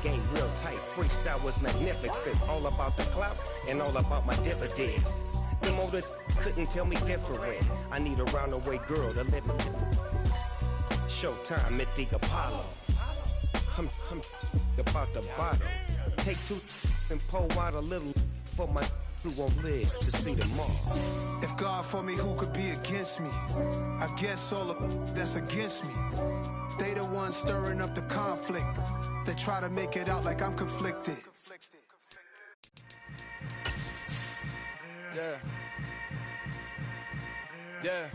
game real tight. Freestyle was magnificent. All about the clout and all about my dividends. The motor couldn't tell me different. I need a roundaway girl to let me. Showtime at the Apollo. I'm about the bottle. Take two and pour out a little for my who won't live to see tomorrow. If God for me, who could be against me? I guess all of that's against me. They the ones stirring up the conflict. They try to make it out like I'm conflicted. Yeah. Yeah.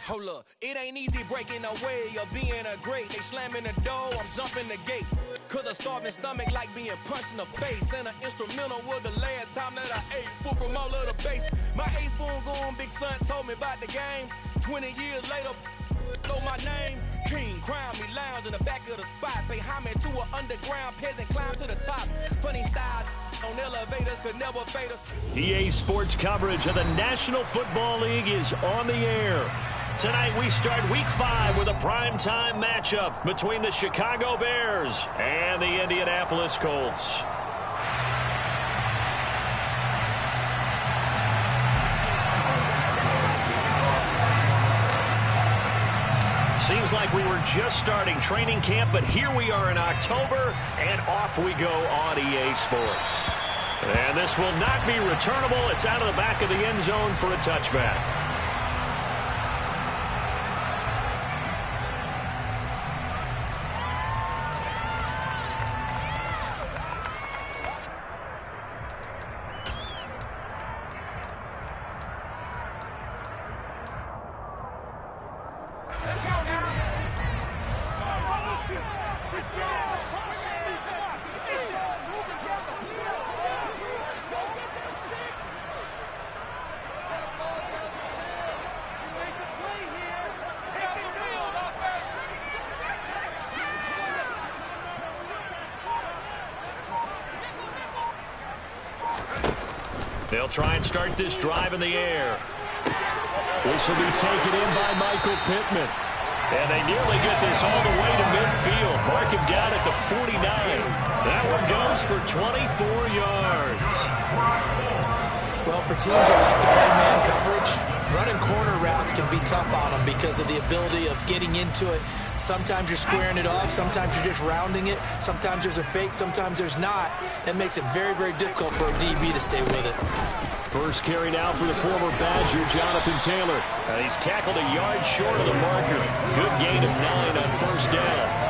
Hold up, it ain't easy breaking away or being a great. They slamming the door, I'm jumping the gate. Cause a starving stomach like being punched in the face. And an instrumental was the last time that I ate food from all of the base. My A-spoon going, big son told me about the game. 20 years later, know my name. King, crown me, lounge in the back of the spot. Pay homage to an underground peasant, climb to the top. Funny style on elevators could never fade us. EA Sports coverage of the National Football League is on the air. Tonight we start Week 5 with a primetime matchup between the Chicago Bears and the Indianapolis Colts. Seems like we were just starting training camp, but here we are in October, and off we go on EA Sports. And this will not be returnable. It's out of the back of the end zone for a touchback. They'll try and start this drive in the air. This will be taken in by Michael Pittman. And they nearly get this all the way to midfield. Mark him down at the 49. That one goes for 24 yards. Well, for teams that like to play man coverage, running corner routes can be tough on them because of the ability of getting into it. Sometimes you're squaring it off. Sometimes you're just rounding it. Sometimes there's a fake. Sometimes there's not. That makes it very, very difficult for a DB to stay with it. First carry now for the former Badger, Jonathan Taylor. He's tackled a yard short of the marker. Good gain of 9 on first down.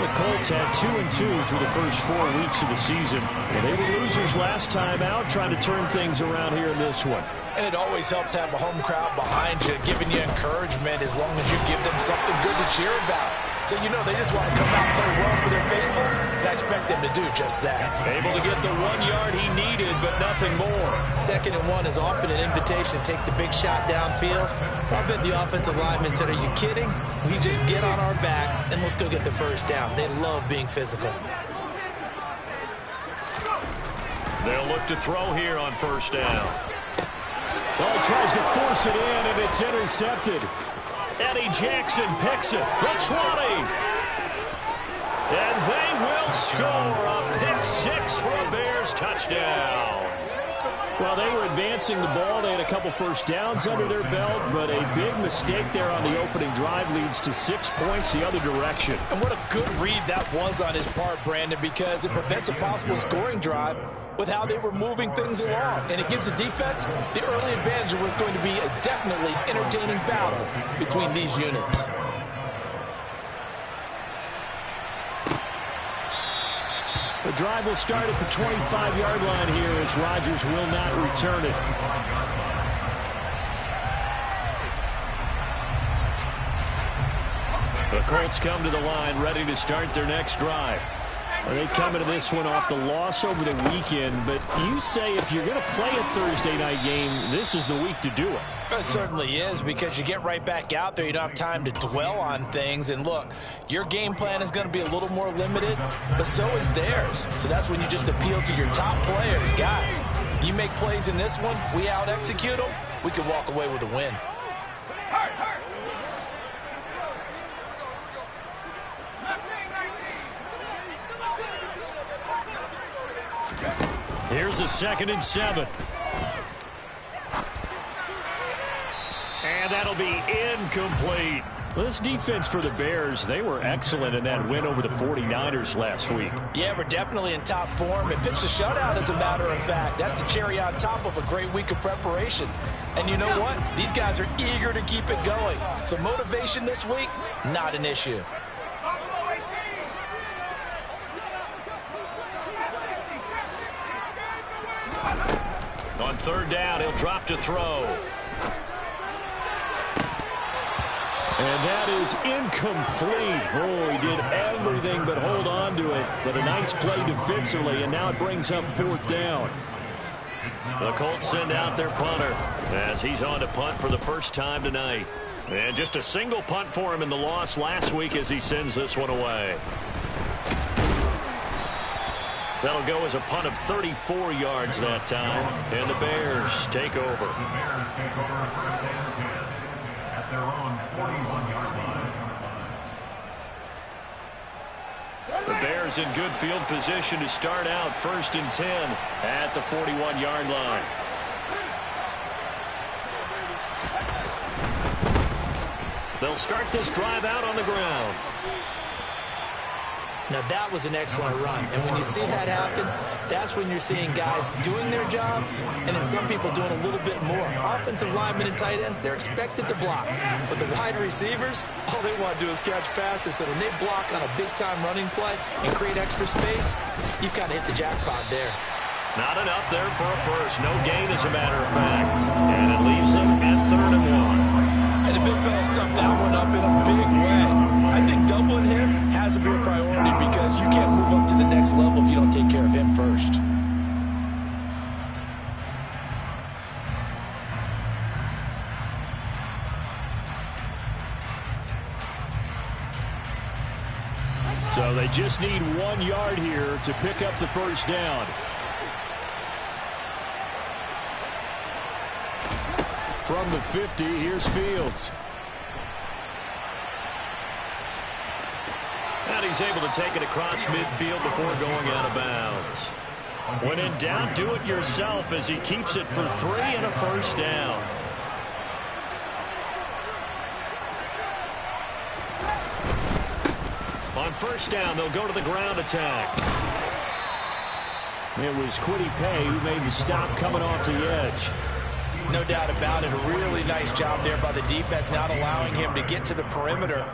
The Colts had 2-2 through the first 4 weeks of the season. Well, they were losers last time out, trying to turn things around here in this one. And it always helps to have a home crowd behind you, giving you encouragement as long as you give them something good to cheer about. So, you know, they just want to come out and play well for their faithful. I expect them to do just that. Able to get the 1 yard he needed, but nothing more. 2nd and 1 is often an invitation to take the big shot downfield. I bet the offensive lineman said, are you kidding? We just get on our backs and let's go get the first down. They love being physical. They'll look to throw here on first down. Well, he tries to force it in, and it's intercepted. Eddie Jackson picks it. The 20. And they will score a pick 6 for a Bears touchdown. Well, they were advancing the ball. They had a couple first downs under their belt, but a big mistake there on the opening drive leads to 6 points the other direction. And what a good read that was on his part, Brandon, because it prevents a possible scoring drive with how they were moving things along. And it gives the defense the early advantage of what's going to be a definitely entertaining battle between these units. The drive will start at the 25-yard line here as Rodgers will not return it. The Colts come to the line ready to start their next drive. They come into this one off the loss over the weekend, but you say if you're going to play a Thursday night game, this is the week to do it. It certainly is, because you get right back out there. You don't have time to dwell on things. And look, your game plan is going to be a little more limited, but so is theirs. So that's when you just appeal to your top players. Guys, you make plays in this one, we out-execute them, we can walk away with a win. Here's a 2nd and 7. And that'll be incomplete. Well, this defense for the Bears, they were excellent in that win over the 49ers last week. Yeah, we're definitely in top form. And pitched a shutout, as a matter of fact. That's the cherry on top of a great week of preparation. And you know what? These guys are eager to keep it going. So motivation this week, not an issue. On 3rd down, he'll drop to throw. And that is incomplete. Oh, he did everything but hold on to it. But a nice play defensively, and now it brings up 4th down. The Colts send out their punter as he's on to punt for the first time tonight. And just a single punt for him in the loss last week as he sends this one away. That'll go as a punt of 34 yards that time. And the Bears take over. The Bears take over 1st and 10 at their own 41-yard line. The Bears in good field position to start out 1st and 10 at the 41-yard line. They'll start this drive out on the ground. Now, that was an excellent run. And when you see that happen, that's when you're seeing guys doing their job and then some people doing a little bit more. Offensive linemen and tight ends, they're expected to block. But the wide receivers, all they want to do is catch passes. So when they block on a big-time running play and create extra space, you've kind of hit the jackpot there. Not enough there for a first. No gain, as a matter of fact. And it leaves them at 3rd and 1. And the big fella stuffed that one up in a big way. I think doubling him has to be a priority because you can't move up to the next level if you don't take care of him first. So they just need 1 yard here to pick up the first down. From the 50, here's Fields. And he's able to take it across midfield before going out of bounds. When in doubt, do it yourself as he keeps it for 3 and a first down. On first down, they'll go to the ground attack. It was Kwity Paye who made the stop coming off the edge. No doubt about it. A really nice job there by the defense, not allowing him to get to the perimeter.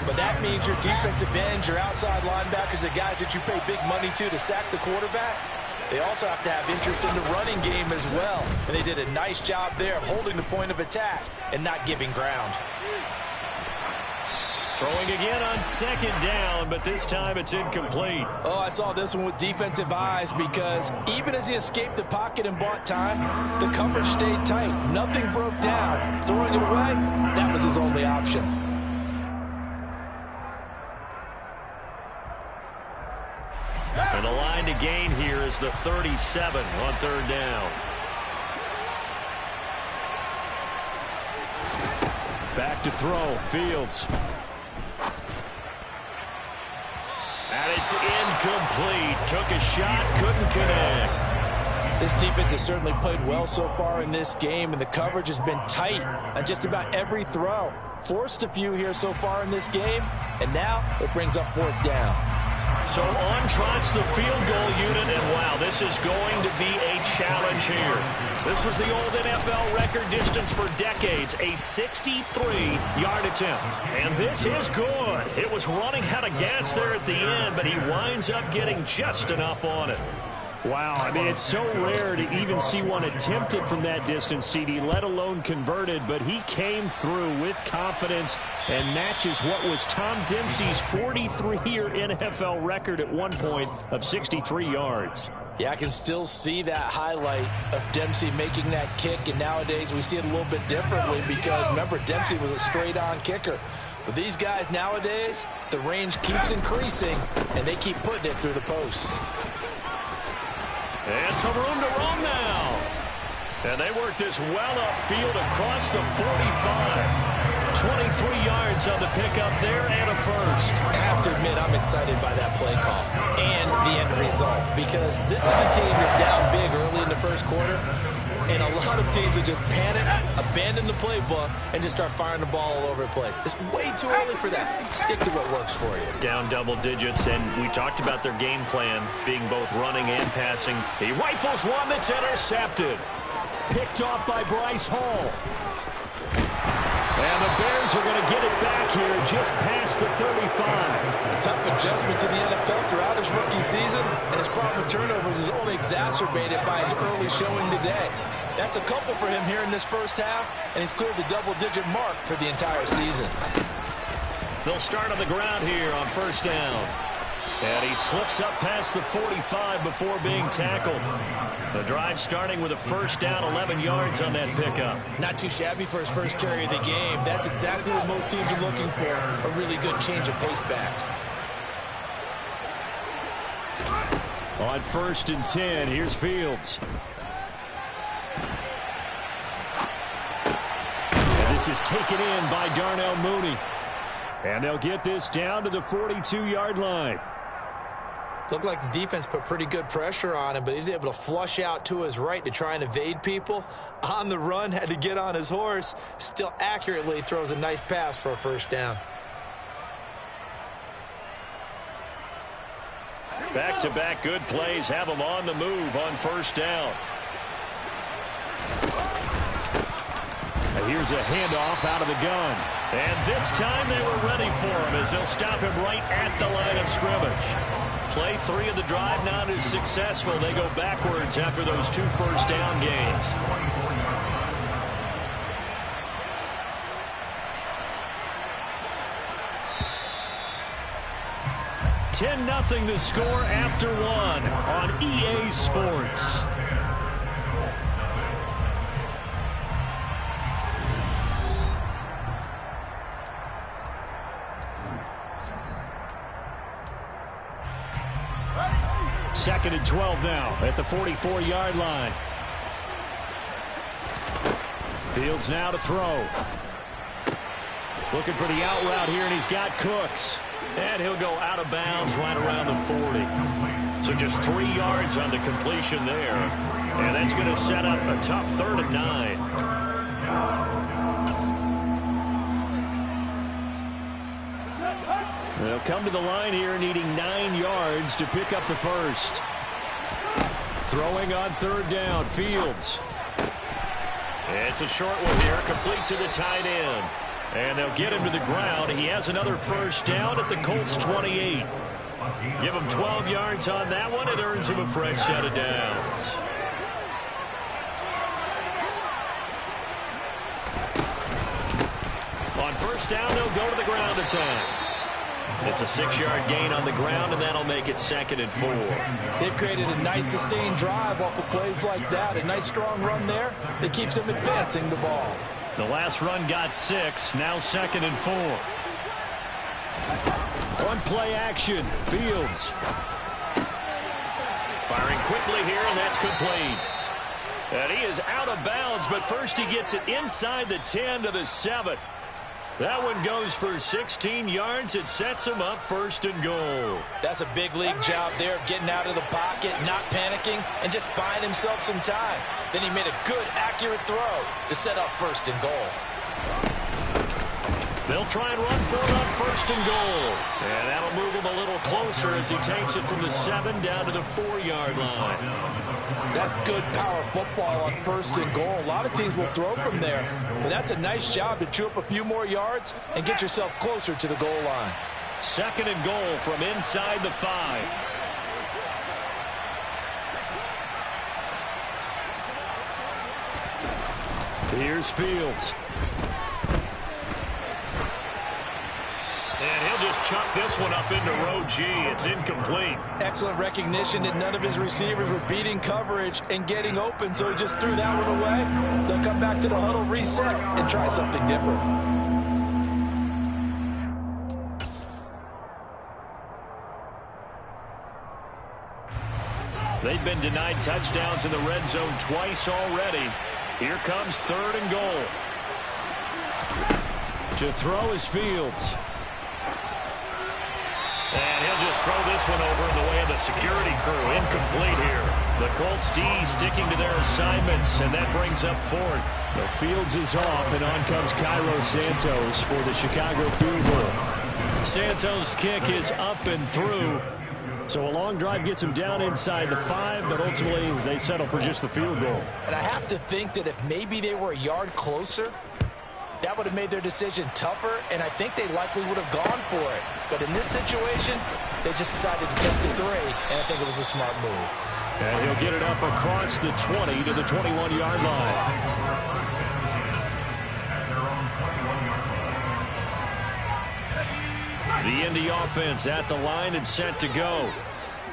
But that means your defensive ends, your outside linebackers, the guys that you pay big money to sack the quarterback, they also have to have interest in the running game as well. And they did a nice job there of holding the point of attack and not giving ground. Throwing again on 2nd down, but this time it's incomplete. Oh, I saw this one with defensive eyes because even as he escaped the pocket and bought time, the coverage stayed tight. Nothing broke down. Throwing it away, that was his only option. And the line to gain here is the 37 on 3rd down. Back to throw, Fields. And it's incomplete. Took a shot, couldn't connect. This defense has certainly played well so far in this game, and the coverage has been tight on just about every throw. Forced a few here so far in this game, and now it brings up 4th down. So on trots the field goal unit, and wow, this is going to be a challenge here. This was the old NFL record distance for decades, a 63-yard attempt. And this is good. It was running out of gas there at the end, but he winds up getting just enough on it. Wow, I mean, it's so rare to even see one attempted from that distance, CD, let alone converted, but he came through with confidence and matches what was Tom Dempsey's 43-year NFL record at one point of 63 yards. Yeah, I can still see that highlight of Dempsey making that kick, and nowadays we see it a little bit differently because, remember, Dempsey was a straight-on kicker. But these guys nowadays, the range keeps increasing, and they keep putting it through the posts. And some room to roam now. And they work this well upfield across the 45. 23 yards on the pickup there and a first. I have to admit, I'm excited by that play call and the end result, because this is a team that's down big early in the first quarter, and a lot of teams will just panic, abandon the playbook, and just start firing the ball all over the place. It's way too early for that. Stick to what works for you. Down double digits, and we talked about their game plan being both running and passing. He rifles one that's intercepted. Picked off by Bryce Hall. And the Bears are going to get it back here just past the 35. A tough adjustment to the NFL throughout his rookie season, and his problem with turnovers is only exacerbated by his early showing today. That's a couple for him here in this first half, and he's cleared the double-digit mark for the entire season. They'll start on the ground here on first down. And he slips up past the 45 before being tackled. The drive starting with a first down, 11 yards on that pickup. Not too shabby for his first carry of the game. That's exactly what most teams are looking for, a really good change of pace back. On first and 10, here's Fields. And this is taken in by Darnell Mooney. And they'll get this down to the 42-yard line. Looked like the defense put pretty good pressure on him, but he's able to flush out to his right to try and evade people. On the run, had to get on his horse. Still accurately throws a nice pass for a first down. Back-to-back good plays have him on the move on first down. And here's a handoff out of the gun. And this time they were ready for him as they'll stop him right at the line of scrimmage. Play 3 of the drive not as successful. They go backwards after those 2 first down gains. $10-0 the score after 1 on EA Sports. Second and 12 now at the 44-yard line. Fields now to throw. Looking for the out route here, and he's got Cooks. And he'll go out of bounds right around the 40. So just 3 yards on the completion there. And that's going to set up a tough 3rd and 9. They'll come to the line here needing 9 yards to pick up the first. Throwing on 3rd down, Fields. It's a short one here, complete to the tight end. And they'll get him to the ground. He has another first down at the Colts 28. Give him 12 yards on that one. It earns him a fresh set of downs. On first down, they'll go to the ground attack. It's a 6-yard gain on the ground, and that'll make it 2nd and 4. They've created a nice sustained drive off of plays like that. A nice strong run there that keeps them advancing the ball. The last run got 6, now 2nd and 4. On play action, Fields. Firing quickly here, and that's complete. And he is out of bounds, but first he gets it inside the 10 to the 7. That one goes for 16 yards. It sets him up 1st and goal. That's a big league job there of getting out of the pocket, not panicking, and just buying himself some time. Then he made a good, accurate throw to set up 1st and goal. They'll try and run for it on 1st and goal. And that'll move him a little closer as he takes it from the 7 down to the 4-yard line. That's good power football on 1st and goal. A lot of teams will throw from there, but that's a nice job to chew up a few more yards and get yourself closer to the goal line. 2nd and goal from inside the 5. Here's Fields. And he'll just chuck this one up into row G. It's incomplete. Excellent recognition that none of his receivers were beating coverage and getting open, so he just threw that one away. They'll come back to the huddle, reset, and try something different. They've been denied touchdowns in the red zone twice already. Here comes 3rd and goal. To throw is Fields. And he'll just throw this one over in the way of the security crew. Incomplete here. The Colts D sticking to their assignments, and that brings up fourth. The Fields is off, and on comes Cairo Santos for the Chicago field goal. Santos' kick is up and through. So a long drive gets him down inside the 5, but ultimately they settle for just the field goal. And I have to think that if maybe they were a yard closer, that would have made their decision tougher, and I think they likely would have gone for it. But in this situation, they just decided to take the 3, and I think it was a smart move. And he'll get it up across the 20 to the 21-yard line. The Indy offense at the line and set to go.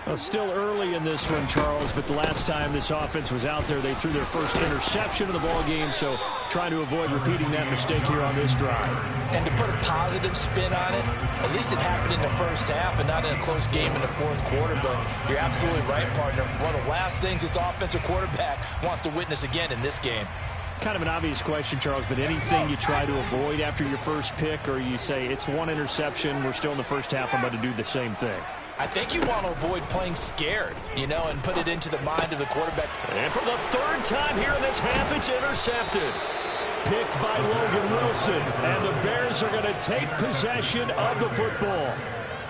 Well, still early in this one, Charles, but the last time this offense was out there, they threw their first interception of the ball game, so trying to avoid repeating that mistake here on this drive. And to put a positive spin on it, at least it happened in the first half and not in a close game in the fourth quarter, but you're absolutely right, partner. One of the last things this offensive quarterback wants to witness again in this game. Kind of an obvious question, Charles, but anything you try to avoid after your first pick, or you say it's one interception, we're still in the first half, I'm about to do the same thing? I think you want to avoid playing scared, you know, and put it into the mind of the quarterback. And for the third time here in this half, it's intercepted. Picked by Logan Wilson, and the Bears are going to take possession of the football.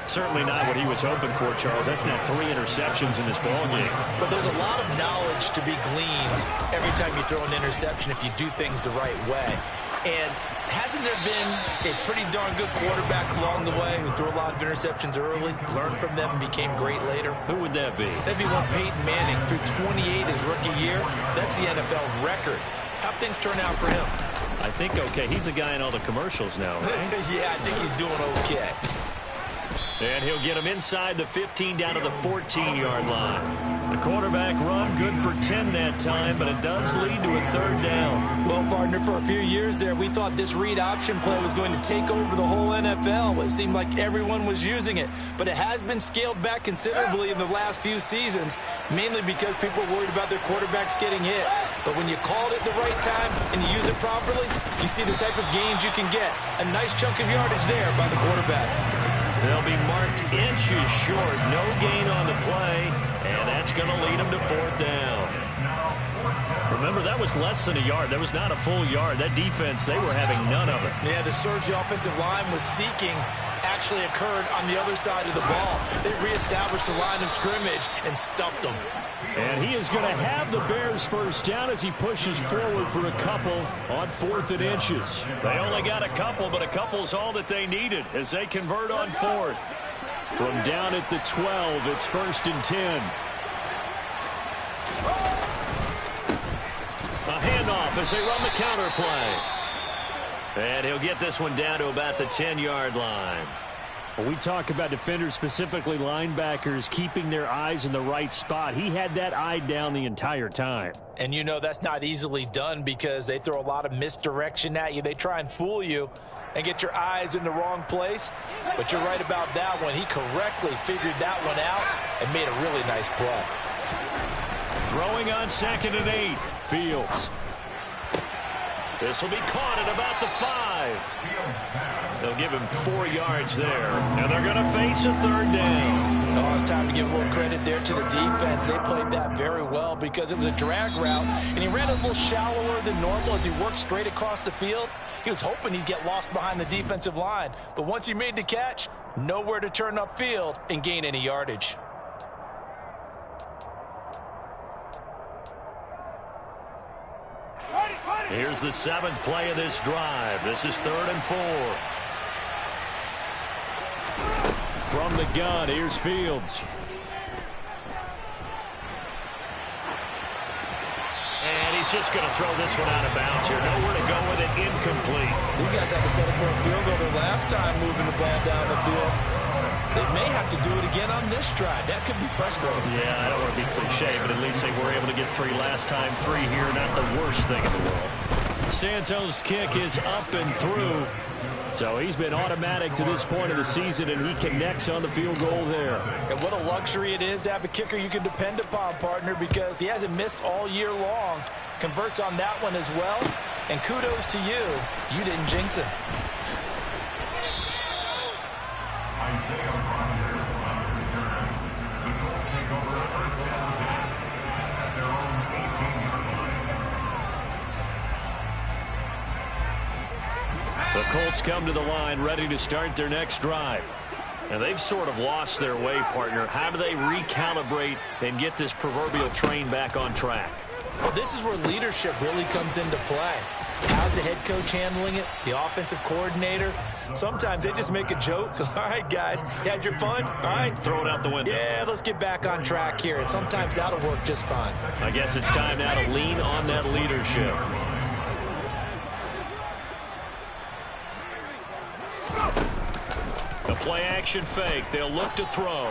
Certainly not what he was hoping for, Charles. That's now 3 interceptions in this ball game. But there's a lot of knowledge to be gleaned every time you throw an interception if you do things the right way. And hasn't there been a pretty darn good quarterback along the way who threw a lot of interceptions early, learned from them, and became great later? Who would that be? That'd be one Peyton Manning. Threw 28 his rookie year. That's the NFL record. How'd things turn out for him? I think okay. He's a guy in all the commercials now, right? Yeah, I think he's doing okay. And he'll get him inside the 15 down to the 14-yard line. The quarterback run good for 10 that time, but it does lead to a 3rd down. Well, partner, for a few years there, we thought this read option play was going to take over the whole NFL. It seemed like everyone was using it, but it has been scaled back considerably in the last few seasons, mainly because people are worried about their quarterbacks getting hit. But when you call it at the right time and you use it properly, you see the type of gains you can get. A nice chunk of yardage there by the quarterback. They'll be marked inches short. No gain on the play, and that's going to lead them to 4th down. Remember, that was less than a yard. That was not a full yard. That defense, they were having none of it. Yeah, the surge the offensive line was seeking actually occurred on the other side of the ball. They reestablished the line of scrimmage and stuffed them. And he is going to have the Bears 1st down as he pushes forward for a couple on 4th and inches. They only got a couple, but a couple's all that they needed as they convert on 4th. From down at the 12, it's 1st and 10. A handoff as they run the counter play. And he'll get this one down to about the 10-yard line. When we talk about defenders, specifically linebackers, keeping their eyes in the right spot, he had that eye down the entire time. And you know that's not easily done because they throw a lot of misdirection at you. They try and fool you and get your eyes in the wrong place. But you're right about that one. He correctly figured that one out and made a really nice play. Throwing on 2nd and 8. Fields. This will be caught at about the 5. They'll give him 4 yards there, and they're going to face a 3rd down. Oh, it's time to give a little credit there to the defense. They played that very well because it was a drag route, and he ran a little shallower than normal as he worked straight across the field. He was hoping he'd get lost behind the defensive line, but once he made the catch, nowhere to turn upfield and gain any yardage. Here's the 7th play of this drive. This is 3rd and 4. From the gun, here's Fields. And he's just going to throw this one out of bounds here. Nowhere to go with it. Incomplete. These guys had to settle for a field goal their last time moving the ball down the field. They may have to do it again on this drive. That could be frustrating. Yeah, I don't want to be cliche, but at least they were able to get 3 last time. 3 here, not the worst thing in the world. Santos' kick is up and through. So he's been automatic to this point of the season, and he connects on the field goal there. And what a luxury it is to have a kicker you can depend upon, partner, because he hasn't missed all year long. Converts on that one as well. And kudos to you. You didn't jinx him. The Colts come to the line ready to start their next drive. And they've sort of lost their way, partner. How do they recalibrate and get this proverbial train back on track? Well, this is where leadership really comes into play. How's the head coach handling it? The offensive coordinator? Sometimes they just make a joke. All right, guys, you had your fun? All right. Throw it out the window. Yeah, let's get back on track here. And sometimes that'll work just fine. I guess it's time now to lean on that leadership. The play-action fake. They'll look to throw.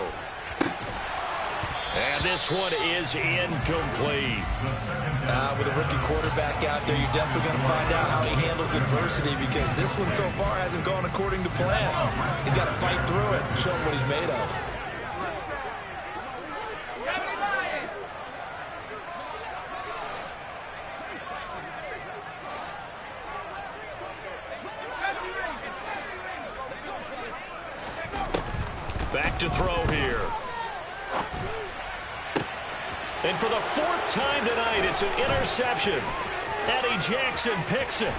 And this one is incomplete. With a rookie quarterback out there, you're definitely going to find out how he handles adversity, because this one so far hasn't gone according to plan. He's got to fight through it and show him what he's made of. Back to throw here. And for the fourth time tonight, it's an interception. Eddie Jackson picks it.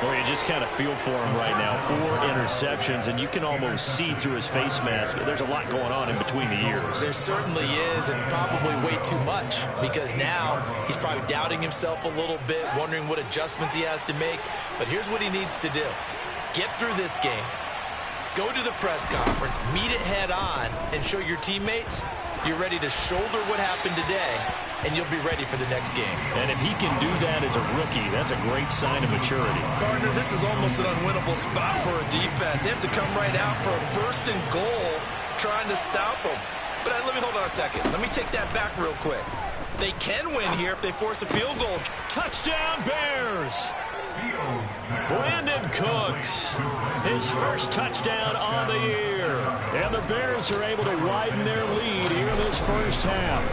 Well, you just kind of feel for him right now. 4 interceptions, and you can almost see through his face mask. There's a lot going on in between the ears. There certainly is, and probably way too much, because now he's probably doubting himself a little bit, wondering what adjustments he has to make. But here's what he needs to do. Get through this game. Go to the press conference, meet it head on, and show your teammates you're ready to shoulder what happened today, and you'll be ready for the next game. And if he can do that as a rookie, that's a great sign of maturity. Partner, this is almost an unwinnable spot for a defense. They have to come right out for a 1st and goal trying to stop them. But let me hold on a second. Let me take that back real quick. They can win here if they force a field goal. Touchdown, Bears! Brandon Cooks, his first touchdown on the year. And the Bears are able to widen their lead here in this first half.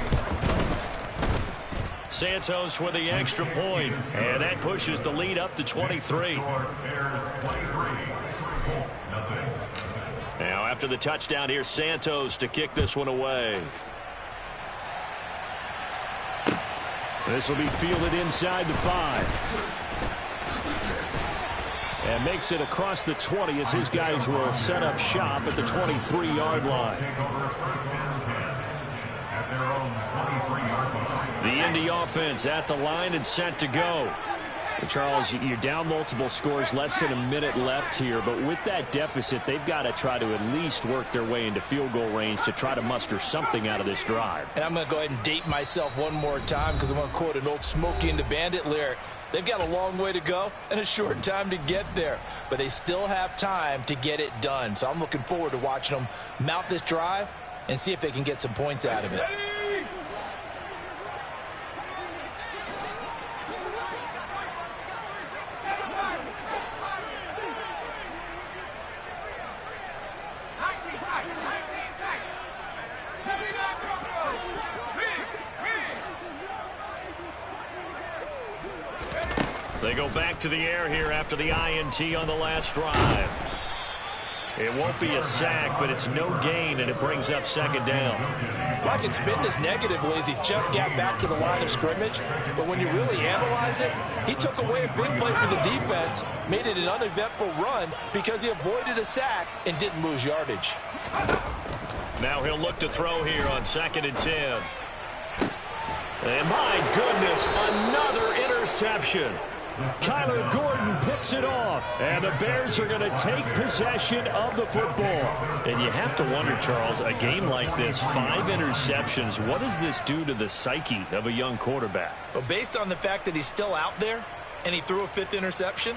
Santos with the extra point, and that pushes the lead up to 23. Now after the touchdown, here's Santos to kick this one away. This will be fielded inside the 5. And makes it across the 20 as his guys will set up shop at the 23-yard line. The Indy offense at the line and set to go. And Charles, you're down multiple scores, less than a minute left here. But with that deficit, they've got to try to at least work their way into field goal range to try to muster something out of this drive. And I'm going to go ahead and date myself one more time, because I'm going to quote an old Smokey and the Bandit lyric. They've got a long way to go and a short time to get there, but they still have time to get it done. So I'm looking forward to watching them mount this drive and see if they can get some points out of it. They go back to the air here after the INT on the last drive. It won't be a sack, but it's no gain, and it brings up 2nd down. Well, I can spin this negatively as he just got back to the line of scrimmage, but when you really analyze it, he took away a big play for the defense, made it an uneventful run because he avoided a sack and didn't lose yardage. Now he'll look to throw here on 2nd and 10. And my goodness, another interception. Kyler Gordon picks it off, and the Bears are going to take possession of the football. And you have to wonder, Charles, a game like this, 5 interceptions, what does this do to the psyche of a young quarterback? Well, based on the fact that he's still out there and he threw a 5th interception,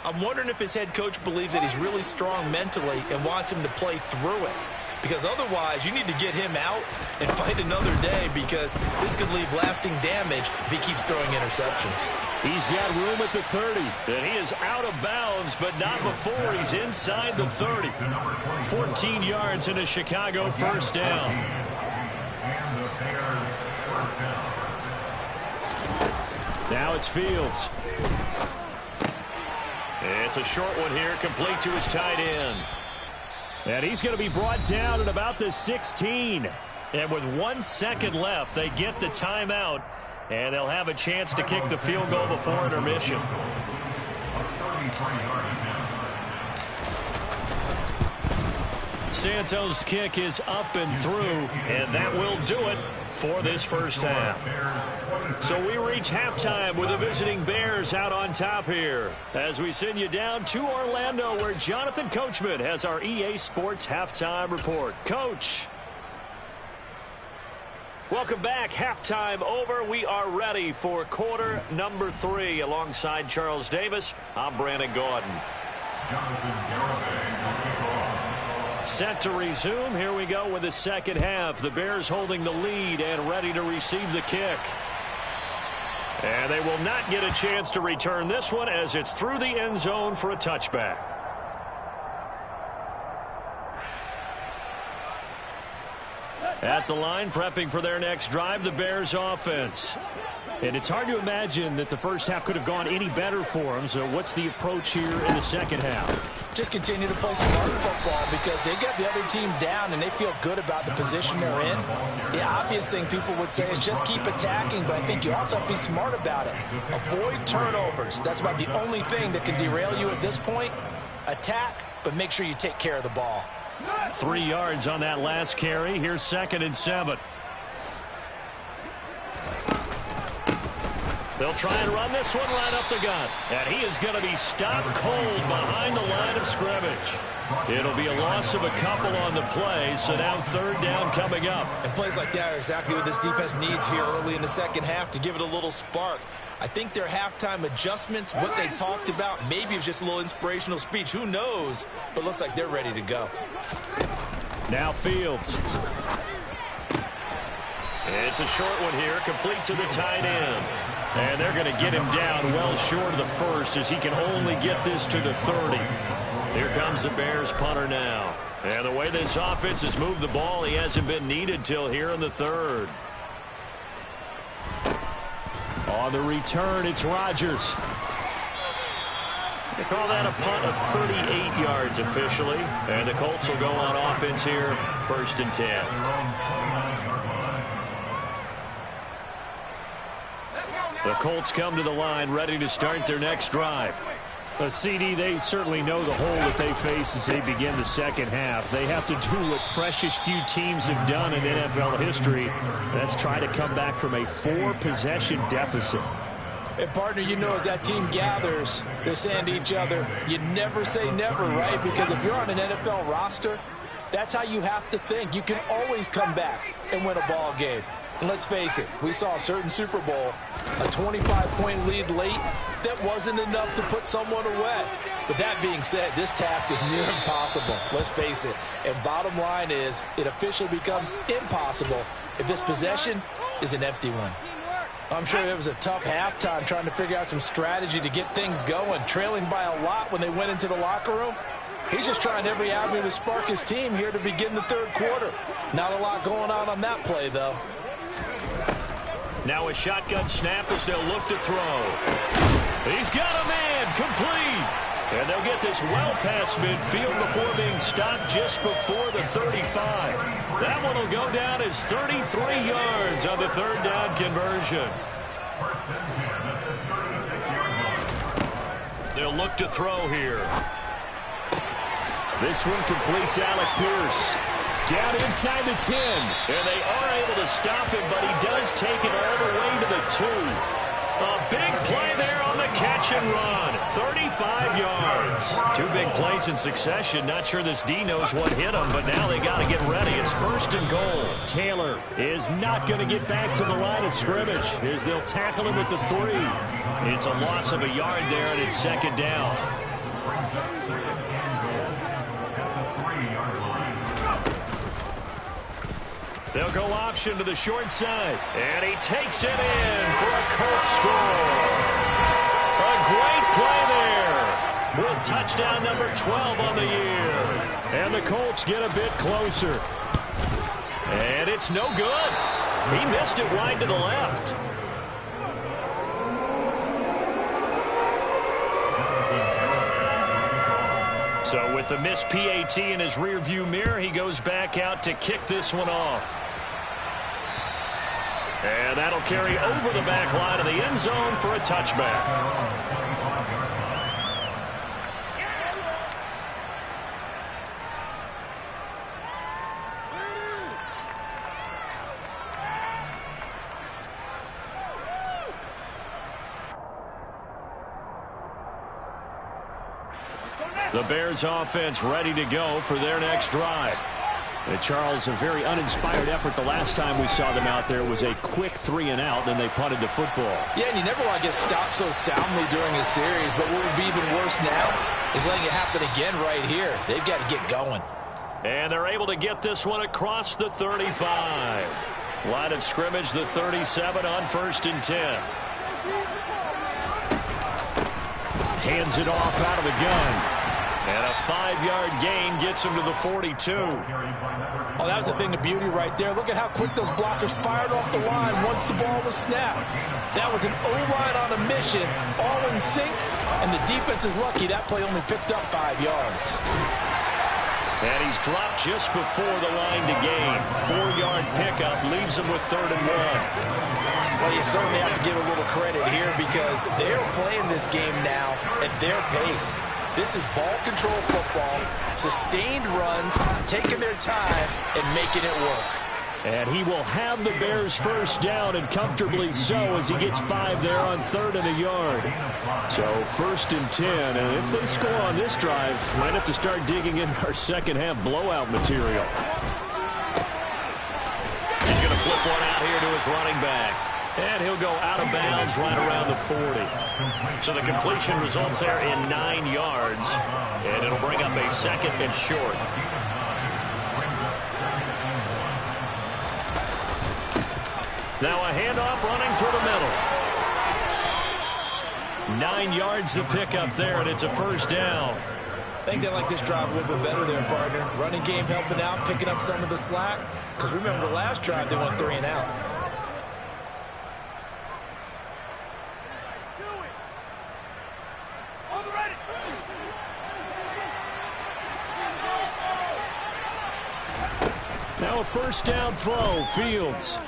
I'm wondering if his head coach believes that he's really strong mentally and wants him to play through it. Because otherwise, you need to get him out and fight another day, because this could leave lasting damage if he keeps throwing interceptions. He's got room at the 30, and he is out of bounds, but not before he's inside the 30. 14 yards in a Chicago first down. Now it's Fields. It's a short one here, complete to his tight end. And he's going to be brought down at about the 16. And with 1 second left, they get the timeout. And they'll have a chance to kick the field goal before intermission. Santos' kick is up and through, and that will do it for this first half. So we reach halftime with the visiting Bears out on top here as we send you down to Orlando, where Jonathan Coachman has our EA Sports halftime report. Coach. Welcome back. Halftime over. We are ready for quarter number 3. Alongside Charles Davis, I'm Brandon Gordon. Set to resume. Here we go with the second half. The Bears holding the lead and ready to receive the kick. And they will not get a chance to return this one as it's through the end zone for a touchback. At the line, prepping for their next drive, the Bears offense. And it's hard to imagine that the first half could have gone any better for them. So what's the approach here in the second half? Just continue to play smart football because they got the other team down and they feel good about the position they're in. The obvious thing people would say is just keep attacking, but I think you also have to be smart about it. Avoid turnovers. That's about the only thing that can derail you at this point. Attack, but make sure you take care of the ball. 3 yards on that last carry. Here's 2nd and 7. They'll try and run this one right up the gut. And he is going to be stopped cold behind the line of scrimmage. It'll be a loss of a couple on the play, so now 3rd down coming up. And plays like that are exactly what this defense needs here early in the second half to give it a little spark. I think their halftime adjustments, what they talked about, maybe it was just a little inspirational speech. Who knows? But looks like they're ready to go. Now Fields. It's a short one here, complete to the tight end. And they're going to get him down well short of the first as he can only get this to the 30. Here comes the Bears punter now. And the way this offense has moved the ball, he hasn't been needed till here in the 3rd. On the return, it's Rodgers. They call that a punt of 38 yards officially. And the Colts will go on offense here, 1st and 10. The Colts come to the line ready to start their next drive. CD, they certainly know the hole that they face as they begin the second half. They have to do what precious few teams have done in NFL history. That's try to come back from a 4-possession deficit. And, partner, you know, as that team gathers, they're saying to each other, you never say never, right? Because if you're on an NFL roster, that's how you have to think. You can always come back and win a ball game. And let's face it, we saw a certain Super Bowl, a 25-point lead late, that wasn't enough to put someone away. But that being said, this task is near impossible. Let's face it. And bottom line is, it officially becomes impossible if this possession is an empty one. I'm sure it was a tough halftime trying to figure out some strategy to get things going, trailing by a lot when they went into the locker room. He's just trying every avenue to spark his team here to begin the 3rd quarter. Not a lot going on that play, though. Now a shotgun snap as they'll look to throw. He's got a man, complete. And they'll get this well past midfield before being stopped just before the 35. That one will go down as 33 yards on the 3rd down conversion. They'll look to throw here. This one completes Alec Pierce. Down inside the 10. And they are able to stop him, but he does take it all the way to the 2. A big play there on the catch and run. 35 yards. 2 big plays in succession. Not sure this D knows what hit him, but now they got to get ready. It's 1st and goal. Taylor is not going to get back to the line of scrimmage as they'll tackle him at the 3. It's a loss of a yard there, and it's 2nd down. They'll go option to the short side. And he takes it in for a Colts score. A great play there. With touchdown number 12 on the year. And the Colts get a bit closer. And it's no good. He missed it wide to the left. So with the missed PAT in his rearview mirror, he goes back out to kick this one off. And that'll carry over the back line of the end zone for a touchback. The Bears offense ready to go for their next drive. And Charles, a very uninspired effort the last time we saw them out there was a quick 3-and-out, then they punted the football. Yeah, and you never want to get stopped so soundly during a series, but what would be even worse now is letting it happen again right here. They've got to get going. And they're able to get this one across the 35. Line of scrimmage, the 37 on 1st and 10. Hands it off out of the gun. And a 5-yard gain gets him to the 42. Oh, that was a thing of beauty right there. Look at how quick those blockers fired off the line once the ball was snapped. That was an O-line on a mission, all in sync, and the defense is lucky that play only picked up 5 yards. And he's dropped just before the line to gain. 4-yard pickup leaves him with 3rd and 1. Well, you certainly have to give a little credit here because they're playing this game now at their pace. This is ball control football, sustained runs, taking their time, and making it work. And he will have the Bears first down, and comfortably so, as he gets 5 there on 3rd and a yard. So 1st and 10, and if they score on this drive, we might have to start digging in our second half blowout material. He's going to flip one out here to his running back. And he'll go out of bounds right around the 40. So the completion results there in 9 yards. And it'll bring up a 2nd and short. Now a handoff running through the middle. 9 yards the pickup there, and it's a 1st down. I think they like this drive a little bit better there, partner. Running game helping out, picking up some of the slack. Because remember the last drive, they went 3-and-out. Now a 1st down throw, Fields.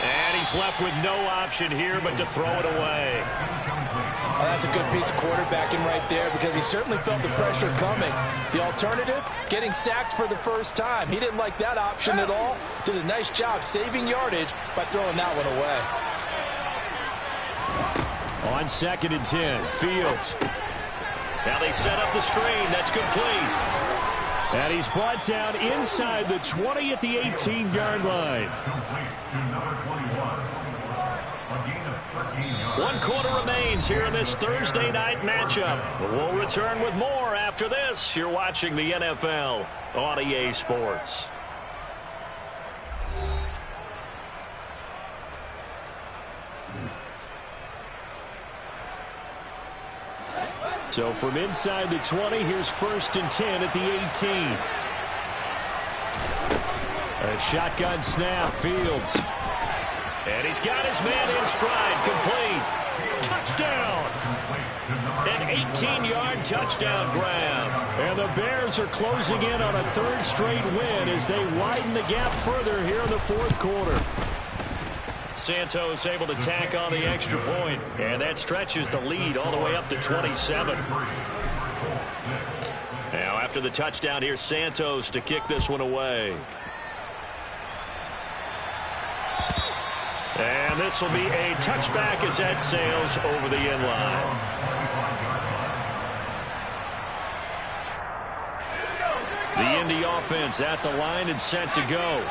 And he's left with no option here but to throw it away. Oh, that's a good piece of quarterbacking right there because he certainly felt the pressure coming. The alternative, getting sacked for the first time. He didn't like that option at all. Did a nice job saving yardage by throwing that one away. On 2nd and 10, Fields. Now they set up the screen. That's complete. And he's brought down inside the 20 at the 18-yard line. 1 quarter remains here in this Thursday night matchup. We'll return with more after this. You're watching the NFL on EA Sports. So from inside the 20, here's 1st and 10 at the 18. A shotgun snap, Fields. And he's got his man in stride, complete. Touchdown! An 18-yard touchdown grab. And the Bears are closing in on a 3rd straight win as they widen the gap further here in the 4th quarter. Santos able to tack on the extra point, and that stretches the lead all the way up to 27. Now after the touchdown, here's Santos to kick this one away. And this will be a touchback as that sails over the end line. The Indy offense at the line and set to go.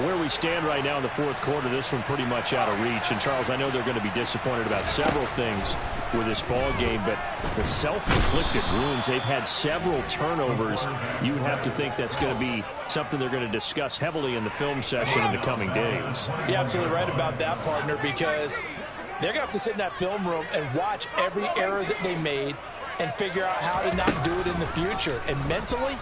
Where we stand right now in the 4th quarter, this one pretty much out of reach. And, Charles, I know they're going to be disappointed about several things with this ball game, but the self-inflicted wounds, they've had several turnovers. You would have to think that's going to be something they're going to discuss heavily in the film session in the coming days. You're absolutely right about that, partner, because they're going to have to sit in that film room and watch every error that they made and figure out how to not do it in the future. And mentally,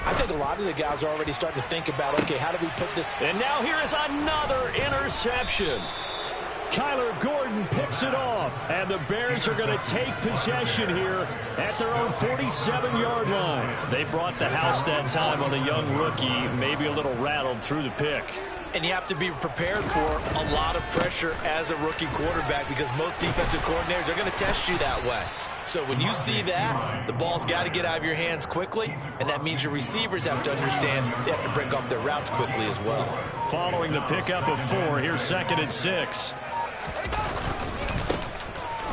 I think a lot of the guys are already starting to think about, okay, how do we put this? And now here is another interception. Kyler Gordon picks it off, and the Bears are going to take possession here at their own 47-yard line. They brought the house that time on a young rookie, maybe a little rattled through the pick. And you have to be prepared for a lot of pressure as a rookie quarterback because most defensive coordinators are going to test you that way. So when you see that, the ball's got to get out of your hands quickly, and that means your receivers have to understand they have to break off their routes quickly as well. Following the pickup of 4, here's 2nd and 6.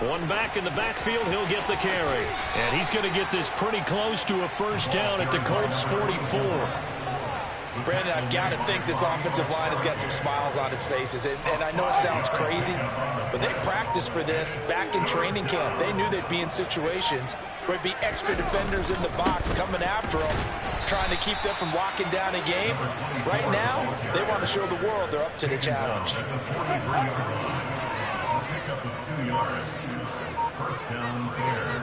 One back in the backfield, he'll get the carry. And he's going to get this pretty close to a first down at the Colts 44. Brandon, I've got to think this offensive line has got some smiles on its faces. And I know it sounds crazy, but they practiced for this back in training camp. They knew they'd be in situations where there'd be extra defenders in the box coming after them, trying to keep them from locking down a game. Right now, they want to show the world they're up to the challenge. Pickup of 2 yards. First down, Bears.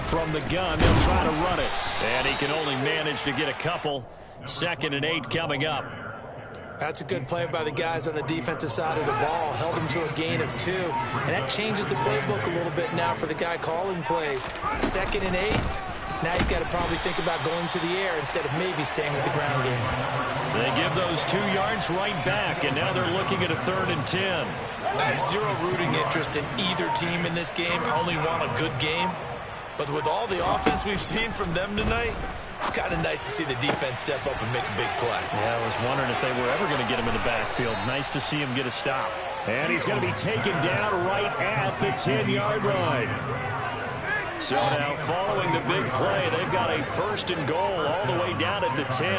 From the gun, they'll try to run it. And he can only manage to get a couple. 2nd and 8 coming up. That's a good play by the guys on the defensive side of the ball. Held him to a gain of 2. And that changes the playbook a little bit now for the guy calling plays. 2nd and 8. Now he's got to probably think about going to the air instead of maybe staying with the ground game. They give those 2 yards right back, and now they're looking at a 3rd and 10. I have zero rooting interest in either team in this game. I only want a good game. But with all the offense we've seen from them tonight, it's kind of nice to see the defense step up and make a big play. Yeah, I was wondering if they were ever going to get him in the backfield. Nice to see him get a stop. And he's going to be taken down right at the 10-yard line. So now following the big play, they've got a 1st and goal all the way down at the 10.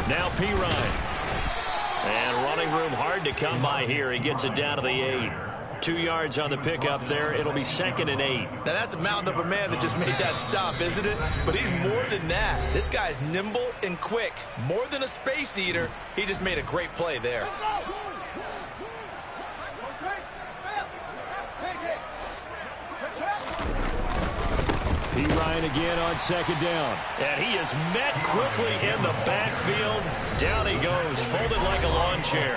Now Pirine. And running room hard to come by here. He gets it down to the 8. 2 yards on the pickup there. It'll be 2nd and 8. Now that's a mountain of a man that just made that stop, isn't it? But he's more than that. This guy's nimble and quick. More than a space eater. He just made a great play there. Ryan again on 2nd down. And he is met quickly in the backfield. Down he goes, folded like a lawn chair.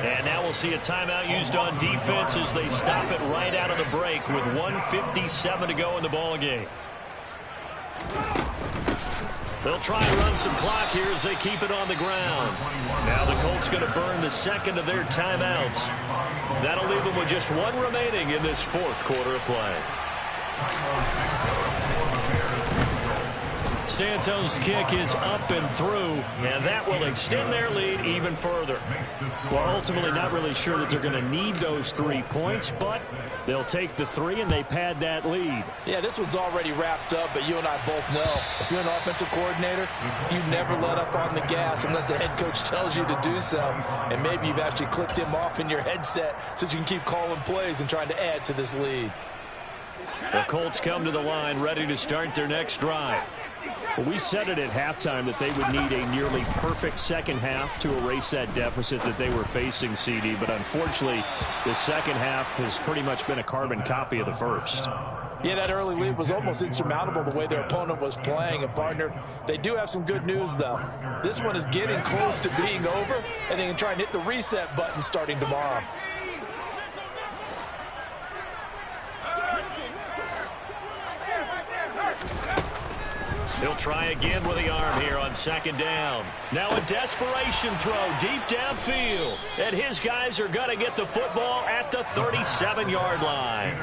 And now we'll see a timeout used on defense as they stop it right out of the break with 1:57 to go in the ball game. They'll try and run some clock here as they keep it on the ground. Now the Colts going to burn the 2nd of their timeouts. That'll leave them with just 1 remaining in this 4th quarter of play. Santos' kick is up and through, and that will extend their lead even further. Well, ultimately not really sure that they're going to need those 3 points, but they'll take the 3 and they pad that lead. Yeah, this one's already wrapped up, but you and I both know if you're an offensive coordinator, you never let up on the gas unless the head coach tells you to do so. And maybe you've actually clicked him off in your headset so you can keep calling plays and trying to add to this lead. The Colts come to the line ready to start their next drive. Well, we said it at halftime that they would need a nearly perfect second half to erase that deficit that they were facing, CD. But unfortunately, the second half has pretty much been a carbon copy of the first. Yeah, that early lead was almost insurmountable the way their opponent was playing. And, partner, they do have some good news, though. This one is getting close to being over, and they can try and hit the reset button starting tomorrow. He'll try again with the arm here on 2nd down. Now a desperation throw deep downfield. And his guys are going to get the football at the 37-yard line.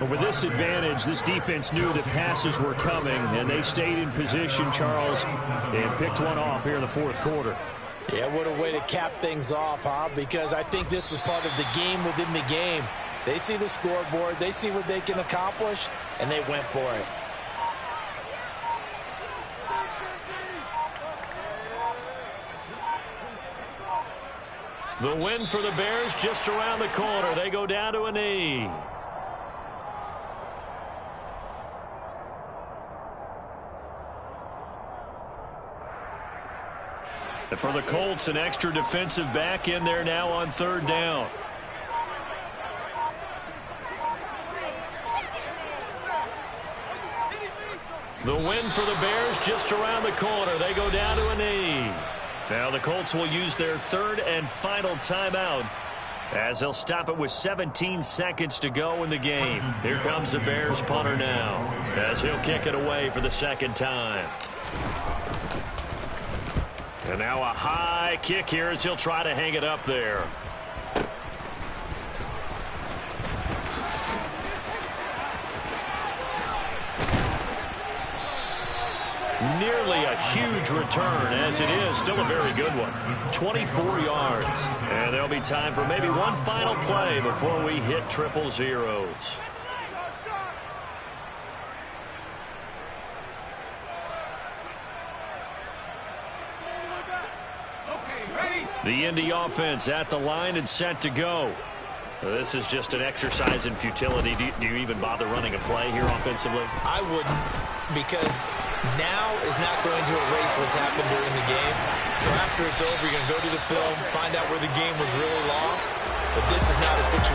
But with this advantage, this defense knew that passes were coming, and they stayed in position, Charles, and picked one off here in the 4th quarter. Yeah, what a way to cap things off, huh? Because I think this is part of the game within the game. They see the scoreboard, they see what they can accomplish, and they went for it. The win for the Bears just around the corner. They go down to a knee. And for the Colts, an extra defensive back in there now on 3rd down. The win for the Bears just around the corner. They go down to a knee. Now the Colts will use their third and final timeout as they'll stop it with 17 seconds to go in the game. Here comes the Bears punter now as he'll kick it away for the second time. And now a high kick here as he'll try to hang it up there. Nearly a huge return, as it is still a very good one. 24 yards. And there'll be time for maybe one final play before we hit triple zeros. The Indy offense at the line and set to go. This is just an exercise in futility. Do you even bother running a play here offensively? I wouldn't, because now is not going to erase what's happened during the game. So after it's over, you're going to go to the film, find out where the game was really lost. But this is not a situation